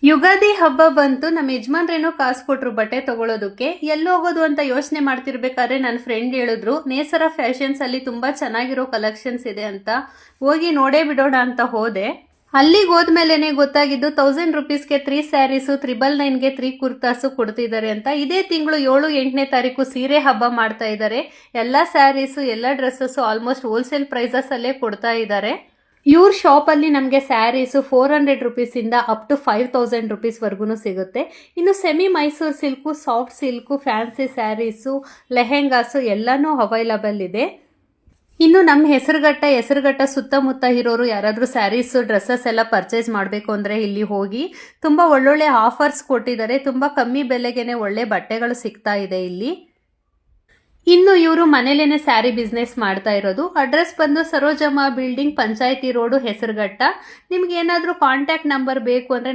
ಯುಗಾದಿ ಹಬ್ಬ ಬಂತು. ನಮ್ಮ ಯಜಮಾನ್ರೇನೋ ಕಾಸು ಕೊಟ್ರು ಬಟ್ಟೆ ತಗೊಳ್ಳೋದಕ್ಕೆ. ಎಲ್ಲಿ ಹೋಗೋದು ಅಂತ ಯೋಚನೆ ಮಾಡ್ತಿರ್ಬೇಕಾದ್ರೆ ನನ್ನ ಫ್ರೆಂಡ್ ಹೇಳಿದ್ರು, ನೇಸರ ಫ್ಯಾಷನ್ಸ್ ಅಲ್ಲಿ ತುಂಬಾ ಚೆನ್ನಾಗಿರೋ ಕಲೆಕ್ಷನ್ಸ್ ಇದೆ ಅಂತ. ಹೋಗಿ ನೋಡೇ ಬಿಡೋಣ ಅಂತ ಹೋದೆ. ಅಲ್ಲಿಗೆ ಹೋದ್ಮೇಲೆನೆ ಗೊತ್ತಾಗಿದ್ದು 1000 ರುಪೀಸ್ಗೆ 3 ಸ್ಯಾರೀಸು, 999ಗೆ 3 ಕುರ್ತಾಸು ಕೊಡ್ತಿದ್ದಾರೆ ಅಂತ. ಇದೇ ತಿಂಗಳು 7-8ನೇ ತಾರೀಕು ಸೀರೆ ಹಬ್ಬ ಮಾಡ್ತಾ ಇದ್ದಾರೆ. ಎಲ್ಲ ಸ್ಯಾರೀಸು, ಎಲ್ಲ ಡ್ರೆಸ್ಸಸ್ಸು ಆಲ್ಮೋಸ್ಟ್ ಹೋಲ್ಸೇಲ್ ಪ್ರೈಸಸ್ ಅಲ್ಲೇ ಕೊಡ್ತಾ ಇದ್ದಾರೆ. ಇವ್ರ ಶಾಪಲ್ಲಿ ನಮಗೆ ಸ್ಯಾರೀಸು 400 ರುಪೀಸಿಂದ ಅಪ್ ಟು 5000 ರುಪೀಸ್ವರೆಗೂ ಸಿಗುತ್ತೆ. ಇನ್ನು semi Mysore silk, soft silk, fancy sarees, lehengas ಎಲ್ಲನೂ ಅವೈಲಬಲ್ ಇದೆ. ಇನ್ನು ನಮ್ಮ ಹೆಸರುಘಟ್ಟ ಸುತ್ತಮುತ್ತ ಇರೋರು ಯಾರಾದರೂ ಸ್ಯಾರೀಸು, ಡ್ರೆಸ್ಸಸ್ ಎಲ್ಲ ಪರ್ಚೇಸ್ ಮಾಡಬೇಕು ಅಂದರೆ ಇಲ್ಲಿ ಹೋಗಿ. ತುಂಬ ಒಳ್ಳೊಳ್ಳೆ ಆಫರ್ಸ್ ಕೊಟ್ಟಿದ್ದಾರೆ. ತುಂಬ ಕಮ್ಮಿ ಬೆಲೆಗೇನೆ ಒಳ್ಳೆ ಬಟ್ಟೆಗಳು ಸಿಗ್ತಾ ಇದೆ ಇಲ್ಲಿ. ಇನ್ನು ಇವರು ಮನೇಲೇನೆ ಸ್ಯಾರಿ ಬಿಸ್ನೆಸ್ ಮಾಡ್ತಾ ಇರೋದು. ಅಡ್ರೆಸ್ ಬಂದು ಸರೋಜಮ್ಮ ಬಿಲ್ಡಿಂಗ್, ಪಂಚಾಯತಿ ರೋಡು, ಹೆಸರುಘಟ್ಟ. ನಿಮ್ಗೆ ಏನಾದರೂ ಕಾಂಟ್ಯಾಕ್ಟ್ ನಂಬರ್ ಬೇಕು ಅಂದರೆ